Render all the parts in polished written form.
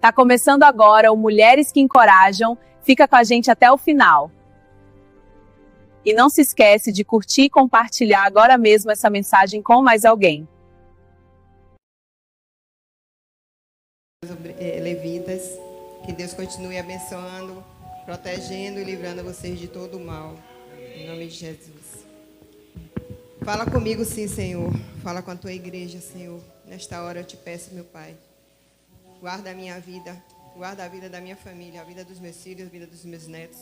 Tá começando agora o Mulheres que Encorajam. Fica com a gente até o final. E não se esquece de curtir e compartilhar agora mesmo essa mensagem com mais alguém. Levitas, que Deus continue abençoando, protegendo e livrando vocês de todo o mal. Em nome de Jesus. Fala comigo sim, Senhor. Fala com a tua igreja, Senhor. Nesta hora eu te peço, meu Pai. Guarda a minha vida, guarda a vida da minha família, a vida dos meus filhos, a vida dos meus netos,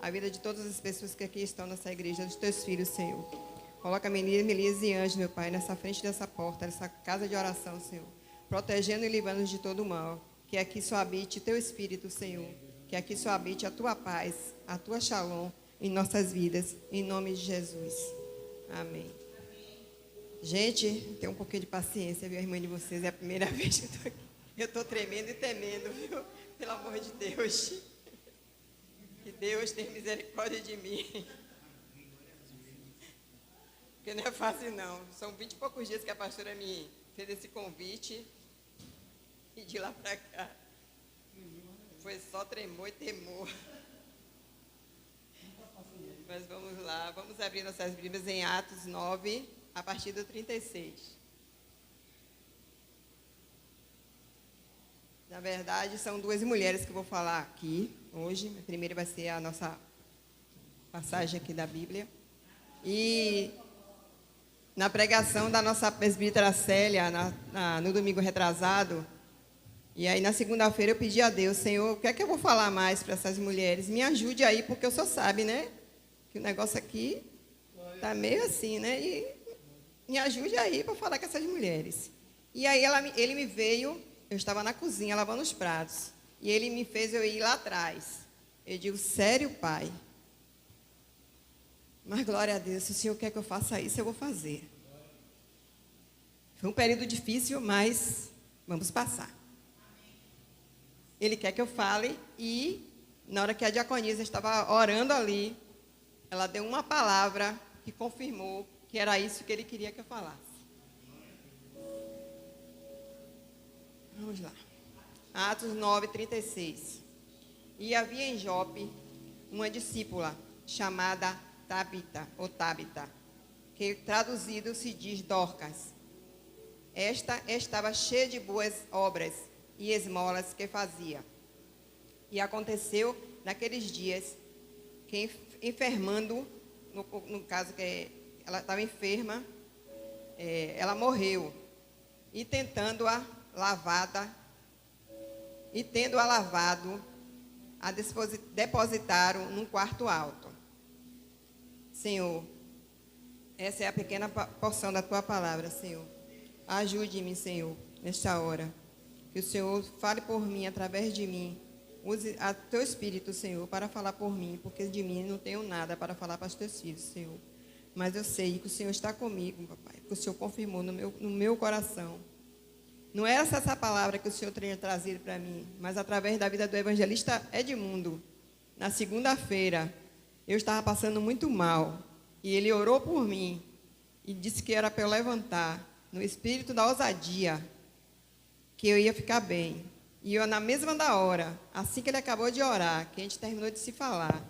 a vida de todas as pessoas que aqui estão nessa igreja, dos teus filhos, Senhor. Coloca Melisa e Anjo, meu Pai, nessa frente dessa porta, nessa casa de oração, Senhor. Protegendo e livrando-nos de todo o mal. Que aqui só habite teu Espírito, Senhor. Que aqui só habite a tua paz, a tua shalom em nossas vidas, em nome de Jesus. Amém. Gente, tenha um pouquinho de paciência, viu, a irmã de vocês, é a primeira vez que eu estou aqui. Eu estou tremendo e temendo, viu? Pelo amor de Deus. Que Deus tenha misericórdia de mim. Porque não é fácil, não. São 20 e poucos dias que a pastora me fez esse convite. E de lá para cá, foi só tremor e temor. Mas vamos lá. Vamos abrir nossas Bíblias em Atos 9, a partir do 36. Na verdade, são duas mulheres que eu vou falar aqui hoje. A primeira vai ser a nossa passagem aqui da Bíblia. E na pregação da nossa presbítera Célia, no domingo retrasado, e aí na segunda-feira eu pedi a Deus, Senhor, o que é que eu vou falar mais para essas mulheres? Me ajude aí, porque o Senhor sabe, né? Que o negócio aqui está meio assim, né? E me ajude aí para falar com essas mulheres. E aí ele me veio... Eu estava na cozinha lavando os pratos. E ele me fez eu ir lá atrás. Eu digo, sério, pai? Mas glória a Deus, se o Senhor quer que eu faça isso, eu vou fazer. Foi um período difícil, mas vamos passar. Ele quer que eu fale e na hora que a diaconisa estava orando ali, ela deu uma palavra que confirmou que era isso que ele queria que eu falasse. Vamos lá. Atos 9, 36. E havia em Jope uma discípula chamada Tabita, que traduzido se diz Dorcas. Esta estava cheia de boas obras e esmolas que fazia. E aconteceu naqueles dias que enfermando, no caso que ela estava enferma, ela morreu. E tendo-a lavado, a depositaram num quarto alto. Senhor, essa é a pequena porção da tua palavra, Senhor. Ajude-me, Senhor, nesta hora. Que o Senhor fale por mim, através de mim. Use o teu Espírito, Senhor, para falar por mim, porque de mim não tenho nada para falar para os teus filhos, Senhor. Mas eu sei que o Senhor está comigo, papai, que o Senhor confirmou no meu coração. Não era essa palavra que o Senhor tinha trazido para mim, mas através da vida do evangelista Edmundo. Na segunda-feira, eu estava passando muito mal, e ele orou por mim, e disse que era para eu levantar, no espírito da ousadia, que eu ia ficar bem. E eu, na mesma da hora, assim que ele acabou de orar, que a gente terminou de se falar,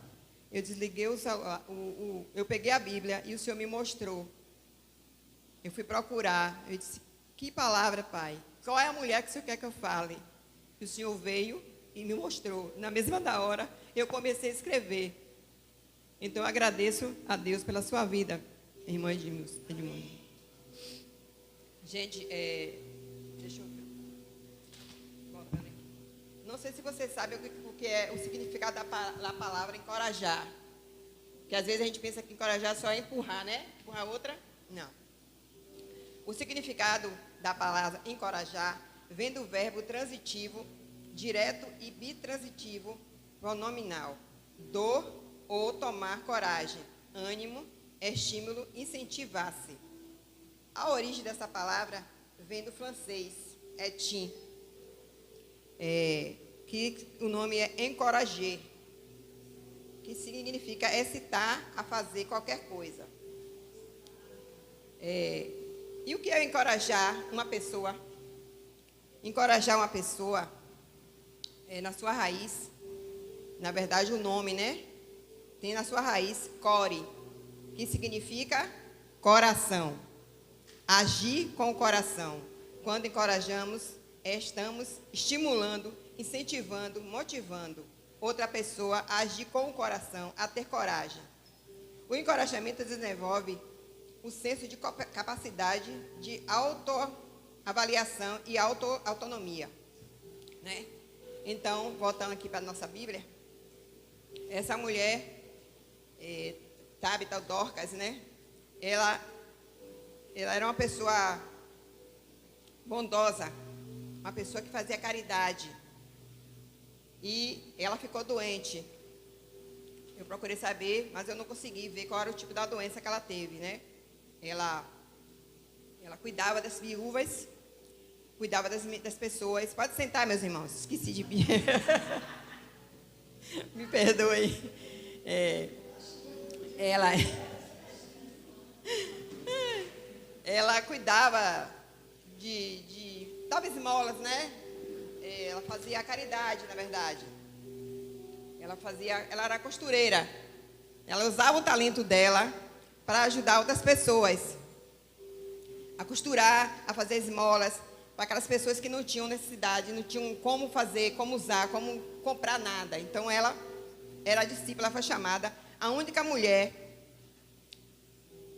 eu desliguei o celular, eu peguei a Bíblia, e o Senhor me mostrou. Eu fui procurar, eu disse, que palavra, Pai? Qual é a mulher que o Senhor quer que eu fale? E o Senhor veio e me mostrou. Na mesma da hora, eu comecei a escrever. Então, eu agradeço a Deus pela sua vida, irmã Edmundo. Gente, deixa eu ver. Não sei se vocês sabem o que é o significado da palavra encorajar. Porque às vezes a gente pensa que encorajar só é empurrar, né? Empurrar outra? Não. O significado da palavra encorajar vem do verbo transitivo, direto e bitransitivo, pronominal. Dor ou tomar coragem, ânimo, estímulo, incentivar-se. A origem dessa palavra vem do francês, etin, que o nome é encorager, que significa excitar a fazer qualquer coisa. E o que é encorajar uma pessoa? Encorajar uma pessoa na sua raiz, na verdade o nome, né? Tem na sua raiz core, que significa coração. Agir com o coração. Quando encorajamos, estamos estimulando, incentivando, motivando outra pessoa a agir com o coração, a ter coragem. O encorajamento desenvolve o senso de capacidade de autoavaliação e autonomia, né? Então, voltando aqui para a nossa Bíblia, essa mulher, Tabita Dorcas, né? Ela era uma pessoa bondosa, uma pessoa que fazia caridade. E ela ficou doente. Eu procurei saber, mas eu não consegui ver qual era o tipo da doença que ela teve, né? Ela cuidava das viúvas, cuidava das pessoas. Pode sentar, meus irmãos. Esqueci de... Me perdoe. Ela cuidava dava esmolas, né? Ela fazia caridade, na verdade. Ela era costureira. Ela usava o talento dela para ajudar outras pessoas a costurar, a fazer esmolas para aquelas pessoas que não tinham necessidade, não tinham como fazer, como usar, como comprar nada. Então ela era discípula, ela foi chamada a única mulher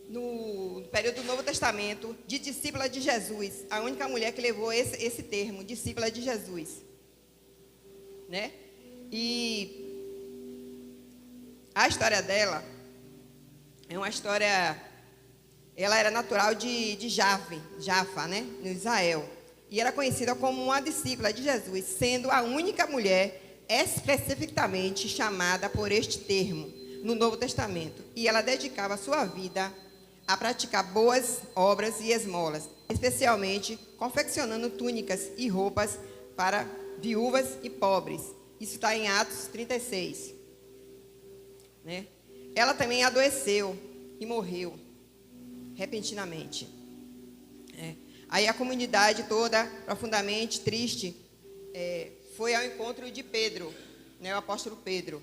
no período do Novo Testamento de discípula de Jesus, a única mulher que levou esse termo, discípula de Jesus, né? E a história dela é uma história... Ela era natural de Jaffa, né? No Israel. E era conhecida como uma discípula de Jesus, sendo a única mulher especificamente chamada por este termo no Novo Testamento. E ela dedicava a sua vida a praticar boas obras e esmolas, especialmente confeccionando túnicas e roupas para viúvas e pobres. Isso está em Atos 36. Né? Ela também adoeceu e morreu repentinamente. Aí a comunidade toda, profundamente triste, foi ao encontro de Pedro, né, o apóstolo Pedro,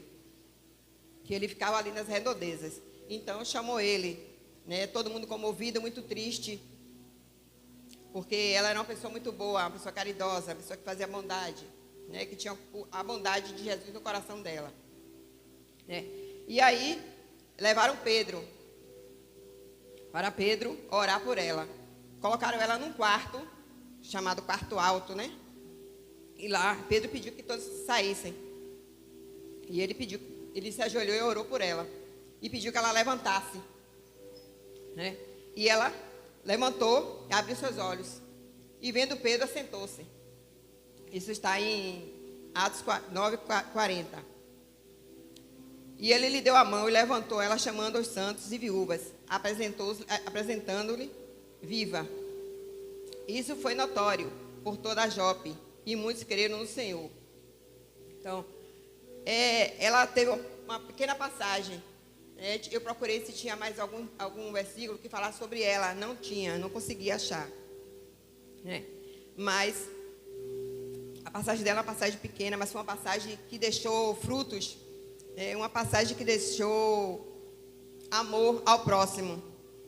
que ele ficava ali nas redondezas. Então chamou ele, né, todo mundo comovido, muito triste, porque ela era uma pessoa muito boa, uma pessoa caridosa, uma pessoa que fazia bondade, né, que tinha a bondade de Jesus no coração dela. Né? E aí levaram Pedro, para Pedro orar por ela. Colocaram ela num quarto, chamado quarto alto, né? E lá, Pedro pediu que todos saíssem. E ele se ajoelhou e orou por ela. E pediu que ela levantasse. Né? E ela levantou e abriu seus olhos. E vendo Pedro, assentou-se. Isso está em Atos 9:40. E ele lhe deu a mão e levantou ela, chamando os santos e viúvas, apresentando-lhe viva. Isso foi notório por toda a Jope, e muitos creram no Senhor. Então, ela teve uma pequena passagem. Eu procurei se tinha mais algum versículo que falasse sobre ela. Não tinha, não consegui achar. Mas a passagem dela é uma passagem pequena, mas foi uma passagem que deixou frutos. Uma passagem que deixou amor ao próximo,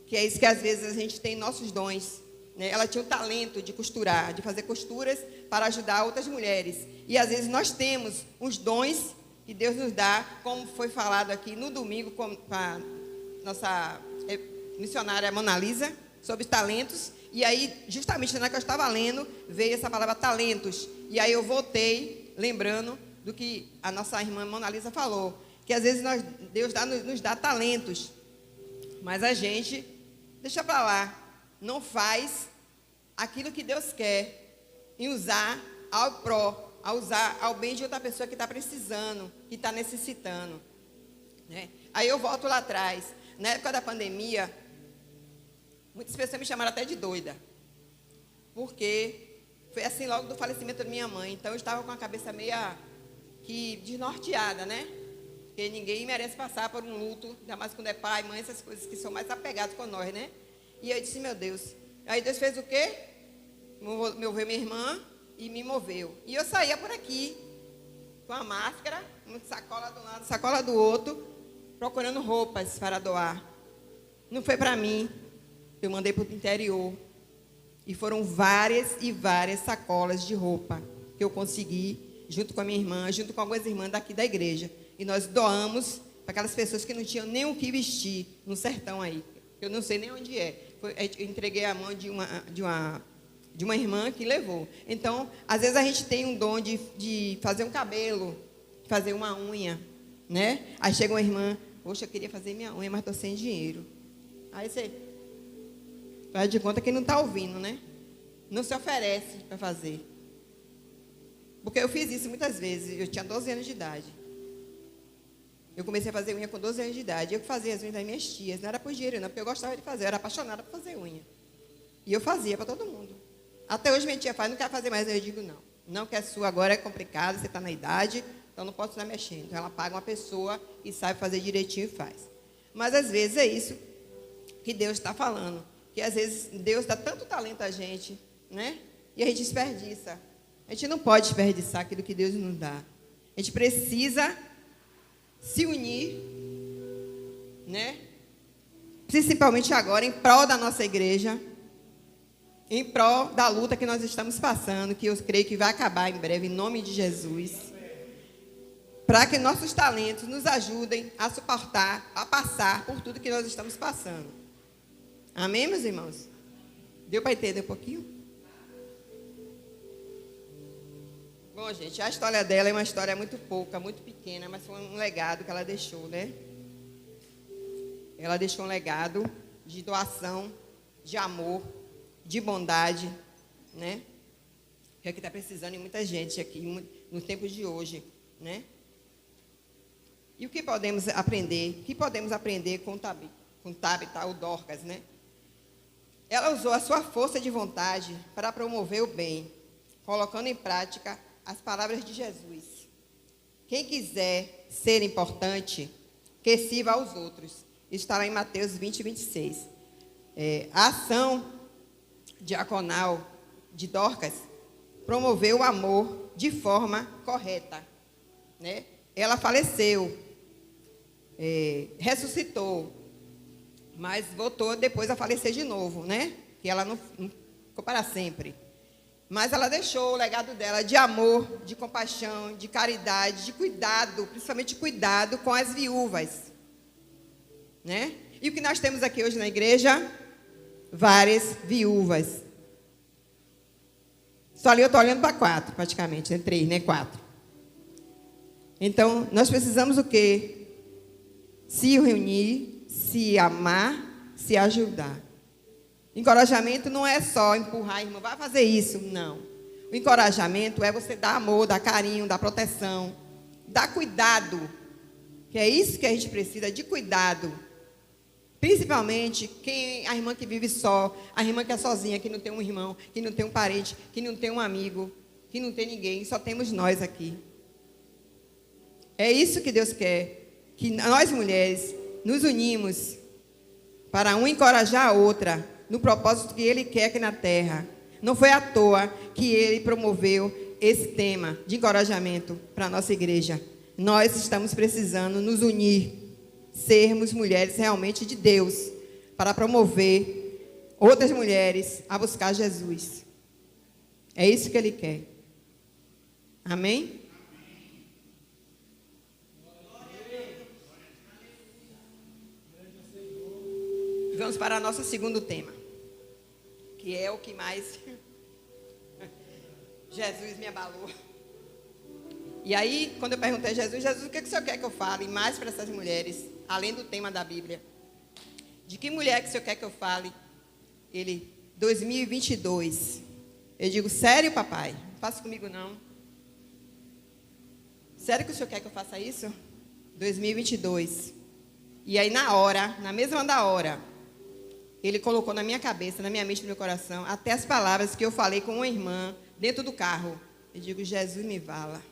que é isso que às vezes a gente tem nossos dons. Né? Ela tinha o talento de costurar, de fazer costuras para ajudar outras mulheres. E às vezes nós temos os dons que Deus nos dá, como foi falado aqui no domingo com a nossa missionária Mona Lisa, sobre talentos. E aí, justamente na hora que eu estava lendo, veio essa palavra talentos. E aí eu voltei, lembrando do que a nossa irmã Mona Lisa falou, que às vezes Deus nos dá talentos, mas a gente deixa para lá, não faz aquilo que Deus quer em usar a usar ao bem de outra pessoa que está precisando, que está necessitando. Né? Aí eu volto lá atrás, na época da pandemia, muitas pessoas me chamaram até de doida, porque foi assim logo do falecimento da minha mãe, então eu estava com a cabeça meia que desnorteada, né? Porque ninguém merece passar por um luto, ainda mais quando é pai, mãe, essas coisas que são mais apegadas com nós, né? E eu disse, meu Deus. Aí Deus fez o quê? Moveu minha irmã e me moveu. E eu saía por aqui, com a máscara, uma sacola de um lado, sacola do outro, procurando roupas para doar. Não foi para mim, eu mandei para o interior. E foram várias e várias sacolas de roupa que eu consegui, junto com a minha irmã, junto com algumas irmãs daqui da igreja. E nós doamos para aquelas pessoas que não tinham nem o que vestir no sertão aí. Eu não sei nem onde é. Eu entreguei a mão de uma irmã que levou. Então, às vezes a gente tem um dom de fazer um cabelo, fazer uma unha, né? Aí chega uma irmã, poxa, eu queria fazer minha unha, mas estou sem dinheiro. Aí você faz de conta que não está ouvindo, né? Não se oferece para fazer. Porque eu fiz isso muitas vezes. Eu tinha 12 anos de idade. Eu comecei a fazer unha com 12 anos de idade. Eu fazia as unhas das minhas tias. Não era por dinheiro, não, porque eu gostava de fazer. Eu era apaixonada por fazer unha. E eu fazia para todo mundo. Até hoje minha tia faz, não quer fazer mais. Eu digo, não. Não, que a sua agora é complicada, você está na idade, então não posso estar mexendo. Então ela paga uma pessoa e sabe fazer direitinho e faz. Mas às vezes é isso que Deus está falando. Que às vezes Deus dá tanto talento a gente, né? E a gente desperdiça. A gente não pode desperdiçar aquilo que Deus nos dá. A gente precisa se unir, né? Principalmente agora, em prol da nossa igreja, em prol da luta que nós estamos passando, que eu creio que vai acabar em breve, em nome de Jesus, para que nossos talentos nos ajudem a suportar, a passar por tudo que nós estamos passando. Amém, meus irmãos? Deu para entender um pouquinho? Bom, gente, a história dela é uma história muito pouca, muito pequena, mas foi um legado que ela deixou, né? Ela deixou um legado de doação, de amor, de bondade, né? Que é o que está precisando em muita gente aqui, no tempo de hoje, né? E o que podemos aprender? O que podemos aprender com Tabita, ou Dorcas, né? Ela usou a sua força de vontade para promover o bem, colocando em prática as palavras de Jesus. Quem quiser ser importante, que sirva aos outros. Isso está lá em Mateus 20, 26. A ação diaconal de Dorcas promoveu o amor de forma correta, né? Ela faleceu, ressuscitou, mas voltou depois a falecer de novo, né? Que ela não ficou para sempre. Mas ela deixou o legado dela de amor, de compaixão, de caridade, de cuidado, principalmente cuidado com as viúvas, né? E o que nós temos aqui hoje na igreja? Várias viúvas. Só ali eu estou olhando para 4, praticamente, né? 3, né? 4. Então, nós precisamos o quê? Se reunir, se amar, se ajudar. Encorajamento não é só empurrar a irmã, vai fazer isso, não. O encorajamento é você dar amor, dar carinho, dar proteção, dar cuidado. Que é isso que a gente precisa, de cuidado. Principalmente a irmã que vive só, a irmã que é sozinha, que não tem um irmão, que não tem um parente, que não tem um amigo, que não tem ninguém, só temos nós aqui. É isso que Deus quer, que nós mulheres nos unimos para uma encorajar a outra no propósito que Ele quer aqui na terra. Não foi à toa que Ele promoveu esse tema de encorajamento para a nossa igreja. Nós estamos precisando nos unir, sermos mulheres realmente de Deus, para promover outras mulheres a buscar Jesus. É isso que Ele quer. Amém? Vamos para o nosso segundo tema, que é o que mais Jesus me abalou. E aí, quando eu perguntei a Jesus, o que o Senhor quer que eu fale mais para essas mulheres, além do tema da Bíblia? De que mulher que o Senhor quer que eu fale? Ele, 2022. Eu digo, sério, papai? Não faça comigo, não. Sério que o Senhor quer que eu faça isso? 2022. E aí, na mesma hora, Ele colocou na minha cabeça, na minha mente, no meu coração, até as palavras que eu falei com uma irmã dentro do carro. Eu digo, Jesus me vala.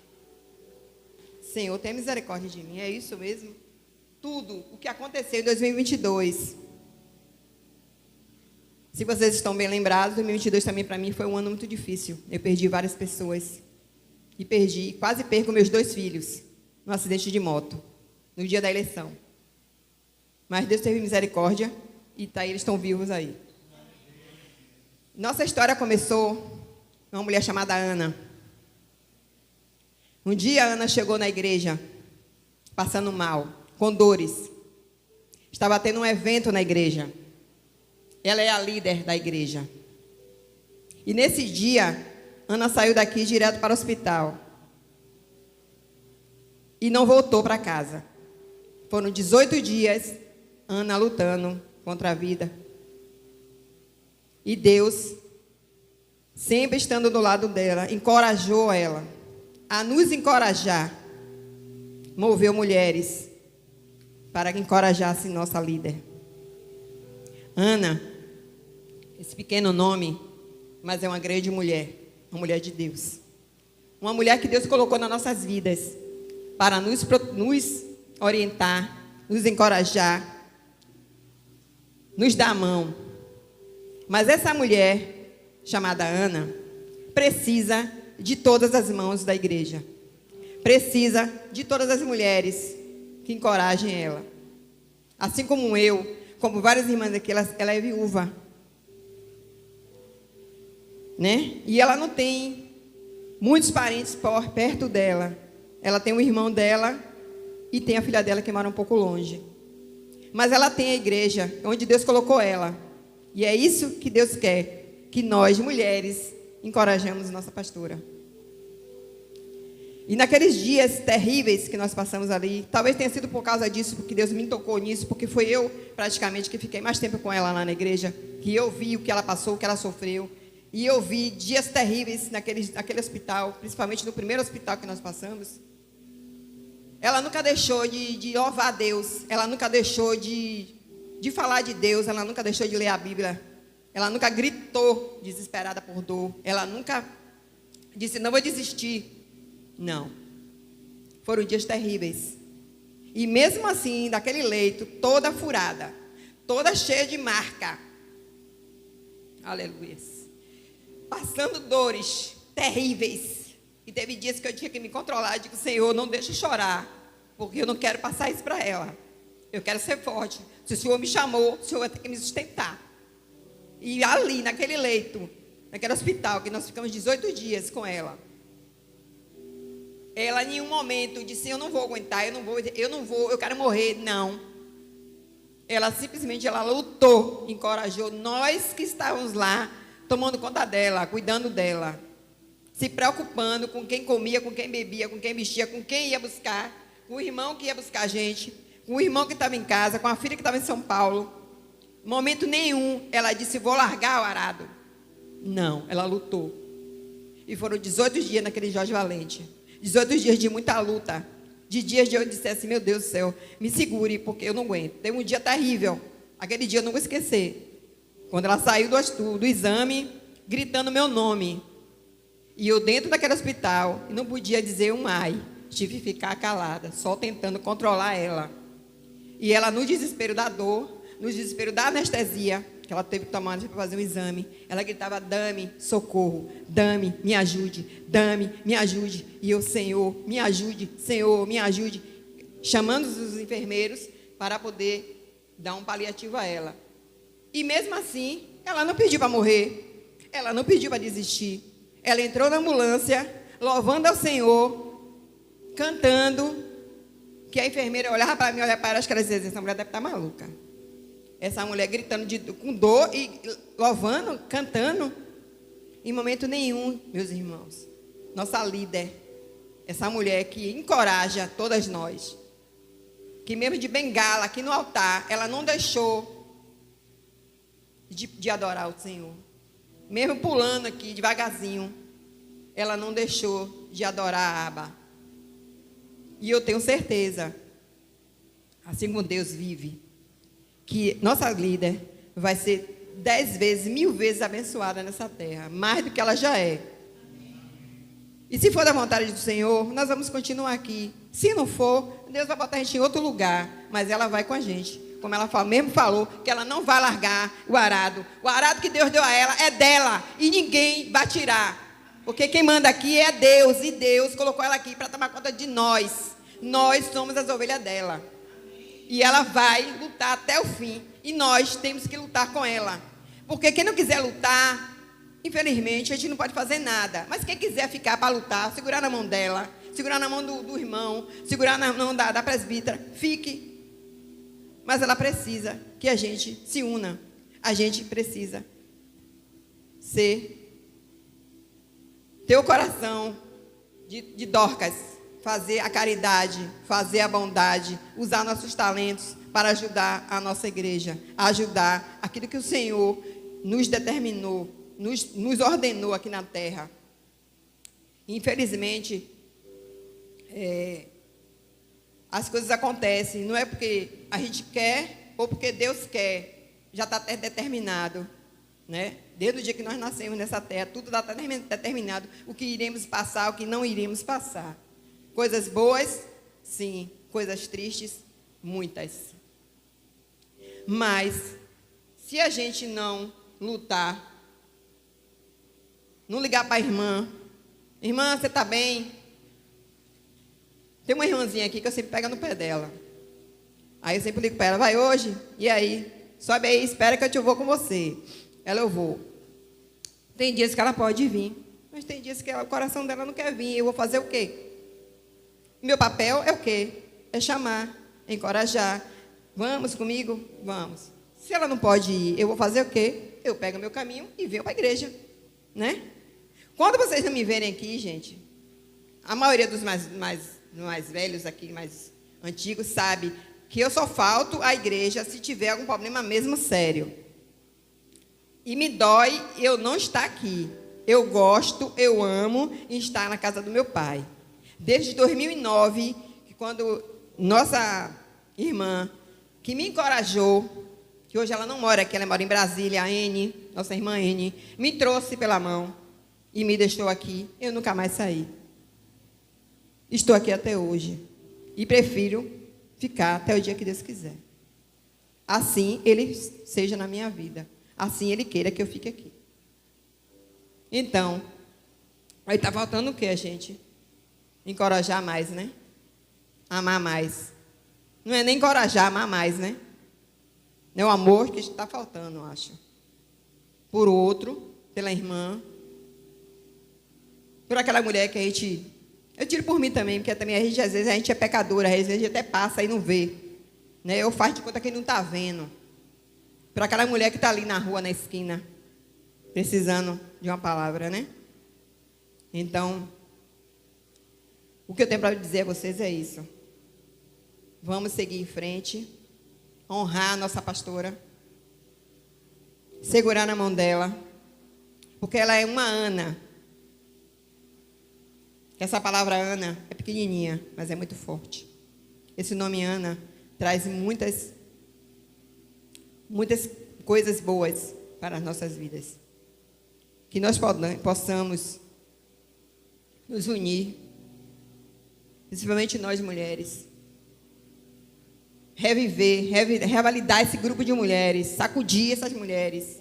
Senhor, tenha misericórdia de mim. É isso mesmo? Tudo o que aconteceu em 2022. Se vocês estão bem lembrados, 2022 também para mim foi um ano muito difícil. Eu perdi várias pessoas. e quase perco meus 2 filhos num acidente de moto, no dia da eleição. Mas Deus teve misericórdia e eles estão vivos aí. Nossa história começou com uma mulher chamada Ana. Um dia a Ana chegou na igreja, passando mal, com dores. Estava tendo um evento na igreja. Ela é a líder da igreja. E nesse dia, Ana saiu daqui direto para o hospital. E não voltou para casa. Foram 18 dias, Ana lutando contra a vida. E Deus, sempre estando do lado dela, encorajou ela a nos encorajar. Moveu mulheres para que encorajassem nossa líder. Ana, esse pequeno nome, mas é uma grande mulher, uma mulher de Deus. Uma mulher que Deus colocou nas nossas vidas para nos orientar, nos encorajar, nos dar a mão. Mas essa mulher, chamada Ana, precisa de todas as mãos da igreja. Precisa de todas as mulheres que encorajem ela. Assim como eu, como várias irmãs aqui, ela é viúva. Né? E ela não tem muitos parentes por perto dela. Ela tem um irmão dela e tem a filha dela que mora um pouco longe. Mas ela tem a igreja onde Deus colocou ela. E é isso que Deus quer, que nós, mulheres, encorajamos nossa pastora. E naqueles dias terríveis que nós passamos ali, talvez tenha sido por causa disso, porque Deus me tocou nisso, porque foi eu, praticamente, que fiquei mais tempo com ela lá na igreja, que eu vi o que ela passou, o que ela sofreu. E eu vi dias terríveis naquele hospital, principalmente no primeiro hospital que nós passamos. Ela nunca deixou de louvar a Deus, ela nunca deixou de falar de Deus, ela nunca deixou de ler a Bíblia, ela nunca gritou desesperada por dor, ela nunca disse, não vou desistir. Não. Foram dias terríveis. E mesmo assim, daquele leito, toda furada, toda cheia de marca. Aleluia. Passando dores terríveis. E teve dias que eu tinha que me controlar. Eu digo, Senhor, não deixe chorar, porque eu não quero passar isso para ela. Eu quero ser forte. Se o Senhor me chamou, o Senhor vai ter que me sustentar. E ali, naquele leito, naquele hospital, que nós ficamos 18 dias com ela, ela em nenhum momento disse, eu não vou aguentar, eu não vou, eu quero morrer. Não. Ela simplesmente, ela lutou, encorajou nós que estávamos lá, tomando conta dela, cuidando dela, se preocupando com quem comia, com quem bebia, com quem vestia, com quem ia buscar, com o irmão que ia buscar a gente, com o irmão que estava em casa, com a filha que estava em São Paulo. Momento nenhum, ela disse, vou largar o arado. Não, ela lutou. E foram 18 dias naquele Jorge Valente. 18 dias de muita luta, de dias de eu disse assim, meu Deus do céu, me segure, porque eu não aguento. Teve um dia terrível, aquele dia eu não vou esquecer, quando ela saiu do exame, gritando meu nome, e eu dentro daquele hospital, e não podia dizer um ai, tive que ficar calada, só tentando controlar ela, e ela no desespero da dor, no desespero da anestesia, que ela teve que tomar para fazer um exame, ela gritava, dame socorro, dame, me ajude, dame, me ajude. E eu, Senhor, me ajude, Senhor, me ajude. Chamando os enfermeiros para poder dar um paliativo a ela. E mesmo assim, ela não pediu para morrer, ela não pediu para desistir. Ela entrou na ambulância, louvando ao Senhor, cantando, que a enfermeira olhava para mim, olhava para ela, acho que ela dizia, essa mulher deve estar maluca. Essa mulher gritando com dor e louvando, cantando. Em momento nenhum, meus irmãos, nossa líder, essa mulher que encoraja todas nós, que mesmo de bengala aqui no altar, ela não deixou de adorar o Senhor. Mesmo pulando aqui devagarzinho, ela não deixou de adorar a Abba. E eu tenho certeza, assim como Deus vive, que nossa líder vai ser 10 vezes, 1000 vezes abençoada nessa terra, mais do que ela já é. E se for da vontade do Senhor, nós vamos continuar aqui. Se não for, Deus vai botar a gente em outro lugar, mas ela vai com a gente. Como ela mesmo falou, que ela não vai largar o arado. O arado que Deus deu a ela é dela, e ninguém vai tirar. Porque quem manda aqui é Deus, e Deus colocou ela aqui para tomar conta de nós. Nós somos as ovelhas dela. E ela vai lutar até o fim. E nós temos que lutar com ela. Porque quem não quiser lutar, infelizmente, a gente não pode fazer nada. Mas quem quiser ficar para lutar, segurar na mão dela, segurar na mão do irmão, segurar na mão da presbítera, fique. Mas ela precisa que a gente se una. A gente precisa ter o coração de Dorcas, fazer a caridade, fazer a bondade, usar nossos talentos para ajudar a nossa igreja, ajudar aquilo que o Senhor nos determinou, nos ordenou aqui na terra. Infelizmente, as coisas acontecem, não é porque a gente quer ou porque Deus quer, já está determinado, né? Desde o dia que nós nascemos nessa terra, tudo está determinado, o que iremos passar, o que não iremos passar. Coisas boas, sim. Coisas tristes, muitas. Mas, se a gente não lutar, não ligar para a irmã, você está bem? Tem uma irmãzinha aqui que eu sempre pego no pé dela. Aí eu sempre ligo para ela, vai hoje? E aí? Sobe aí, espera que eu vou com você. Ela, eu vou. Tem dias que ela pode vir, mas tem dias que o coração dela não quer vir. Eu vou fazer o quê? Meu papel é o quê? É chamar, encorajar. Vamos comigo? Vamos. Se ela não pode ir, eu vou fazer o quê? Eu pego meu caminho e venho para a igreja, né? Quando vocês não me verem aqui, gente, a maioria dos mais velhos aqui, mais antigos, sabe que eu só falto à igreja se tiver algum problema mesmo sério. E me dói eu não estar aqui. Eu gosto, eu amo estar na casa do meu pai. Desde 2009, quando nossa irmã, que me encorajou, que hoje ela não mora aqui, ela mora em Brasília, a N, nossa irmã N, me trouxe pela mão e me deixou aqui. Eu nunca mais saí. Estou aqui até hoje. E prefiro ficar até o dia que Deus quiser. Assim Ele seja na minha vida. Assim Ele queira que eu fique aqui. Então, aí está faltando o que, gente? Encorajar mais, né? Amar mais. Não é nem encorajar, amar mais, né? É o amor que está faltando, eu acho. Por outro, pela irmã. Por aquela mulher que a gente... Eu tiro por mim também, porque também às vezes a gente é pecadora, às vezes a gente até passa e não vê. Né? Eu faço de conta que não está vendo. Por aquela mulher que está ali na rua, na esquina, precisando de uma palavra, né? Então, o que eu tenho para dizer a vocês é isso. Vamos seguir em frente, honrar a nossa pastora, segurar na mão dela, porque ela é uma Ana. Essa palavra Ana é pequenininha, mas é muito forte. Esse nome Ana traz muitas coisas boas para as nossas vidas. Que nós possamos nos unir, principalmente nós mulheres, revalidar esse grupo de mulheres, sacudir essas mulheres.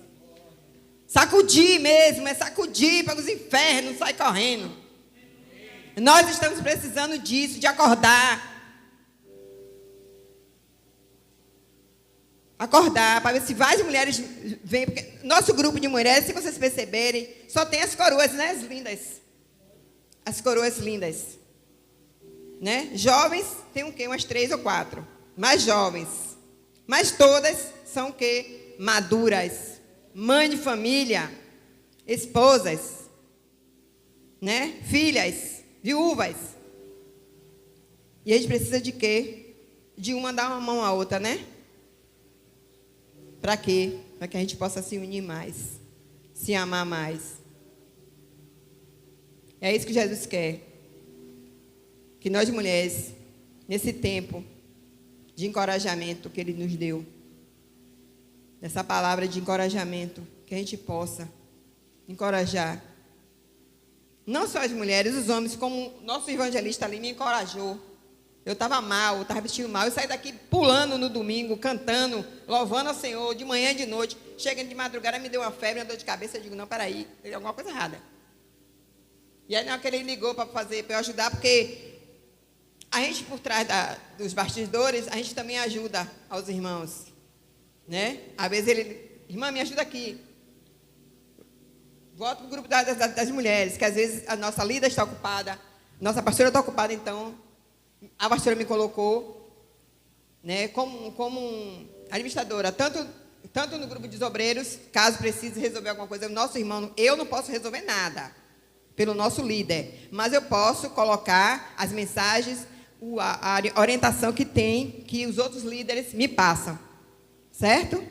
Sacudir mesmo, é sacudir para os infernos, sai correndo. Nós estamos precisando disso, de acordar. Acordar, para ver se várias mulheres vêm. Porque nosso grupo de mulheres, se vocês perceberem, só tem as coroas, né? As lindas. As coroas lindas. Né? Jovens, tem o quê? Umas 3 ou 4. Mais jovens. Mas todas são o quê? Maduras. Mãe de família. Esposas. Né? Filhas. Viúvas. E a gente precisa de quê? De uma dar uma mão à outra, né? Para quê? Para que a gente possa se unir mais, se amar mais. É isso que Jesus quer. Que nós mulheres, nesse tempo de encorajamento que Ele nos deu, essa palavra de encorajamento, que a gente possa encorajar, não só as mulheres, os homens, como o nosso evangelista ali me encorajou. Eu estava mal, eu estava vestindo mal. Eu saí daqui pulando no domingo, cantando, louvando ao Senhor, de manhã e de noite. Chegando de madrugada, me deu uma febre, uma dor de cabeça. Eu digo, não, peraí, tem alguma coisa errada. E aí, na hora que ele ligou para eu ajudar, porque a gente, por trás dos bastidores, a gente também ajuda aos irmãos, né? Às vezes ele, irmã, me ajuda aqui. Volto para o grupo das mulheres, que às vezes a nossa líder está ocupada, nossa pastora está ocupada, então a pastora me colocou, né, como administradora, tanto no grupo de obreiros, caso precise resolver alguma coisa, o nosso irmão, eu não posso resolver nada pelo nosso líder, mas eu posso colocar as mensagens, a orientação que os outros líderes me passam, certo?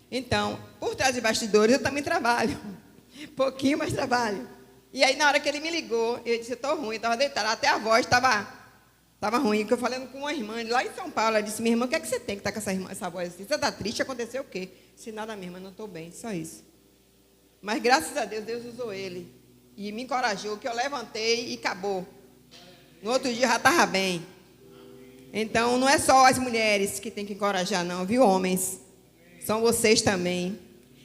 Então, por trás de bastidores, eu também trabalho, pouquinho, mas trabalho. E aí, na hora que ele me ligou, eu disse, eu estou ruim, estava deitada, até a voz estava ruim, porque eu falando com uma irmã lá em São Paulo, ela disse, minha irmã, o que é que você tem que está com essa voz assim? Você está triste? Aconteceu o quê? Se nada, minha irmã, não estou bem, só isso. Mas, graças a Deus, Deus usou ele e me encorajou, que eu levantei e acabou. No outro dia, já estava bem. Então, não é só as mulheres que tem que encorajar, não, viu, homens? São vocês também.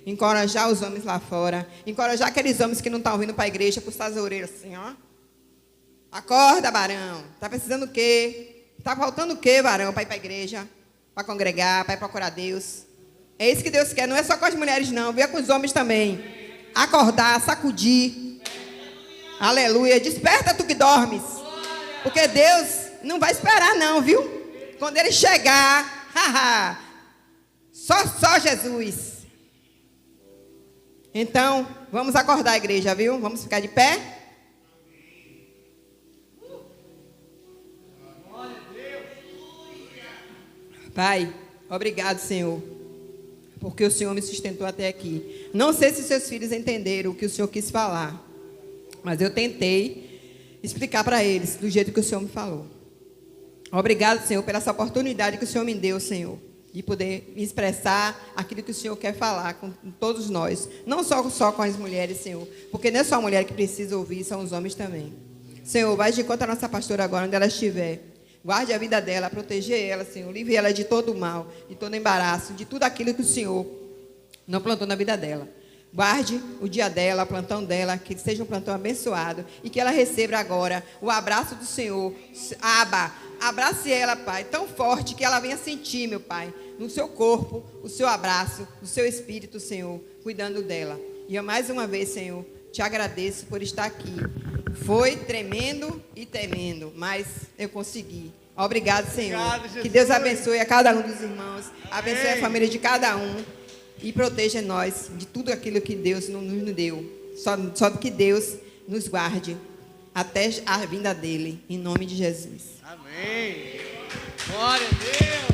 Encorajar os homens lá fora. Encorajar aqueles homens que não estão vindo para a igreja, puxar as orelhas assim, ó. Acorda, varão. Está precisando o quê? Está faltando o quê, varão, para ir para a igreja? Para congregar, para ir procurar Deus. É isso que Deus quer. Não é só com as mulheres, não. Viu? É com os homens também. Acordar, sacudir. Aleluia. Desperta tu que dormes. Porque Deus não vai esperar, não, viu? Quando ele chegar, haha, só Jesus. Então, vamos acordar a igreja, viu? Vamos ficar de pé? Pai, obrigado, Senhor, porque o Senhor me sustentou até aqui. Não sei se seus filhos entenderam o que o Senhor quis falar, mas eu tentei explicar para eles do jeito que o Senhor me falou. Obrigado, Senhor, pela essa oportunidade que o Senhor me deu, Senhor, de poder me expressar aquilo que o Senhor quer falar com todos nós. Não só com as mulheres, Senhor, porque não é só a mulher que precisa ouvir, são os homens também. Senhor, vai de conta a nossa pastora agora, onde ela estiver. Guarde a vida dela, proteger ela, Senhor. Livre ela de todo o mal, de todo embaraço, de tudo aquilo que o Senhor não plantou na vida dela. Guarde o dia dela, o plantão dela, que seja um plantão abençoado e que ela receba agora o abraço do Senhor. Aba, abrace ela, Pai, tão forte que ela venha sentir, meu Pai, no seu corpo, o seu abraço, o seu espírito, Senhor, cuidando dela. E eu mais uma vez, Senhor, te agradeço por estar aqui. Foi tremendo e temendo, mas eu consegui. Obrigado, Senhor. Obrigado, que Deus abençoe a cada um dos irmãos, abençoe a família de cada um e proteja nós de tudo aquilo que Deus nos deu. Só que Deus nos guarde até a vinda dele, em nome de Jesus. Amém. Glória a Deus.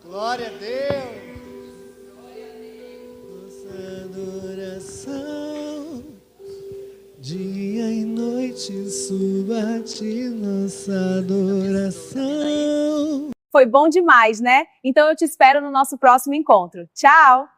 Glória a Deus. Adoração, dia e noite suba a ti nossa adoração. Foi bom demais, né? Então eu te espero no nosso próximo encontro. Tchau!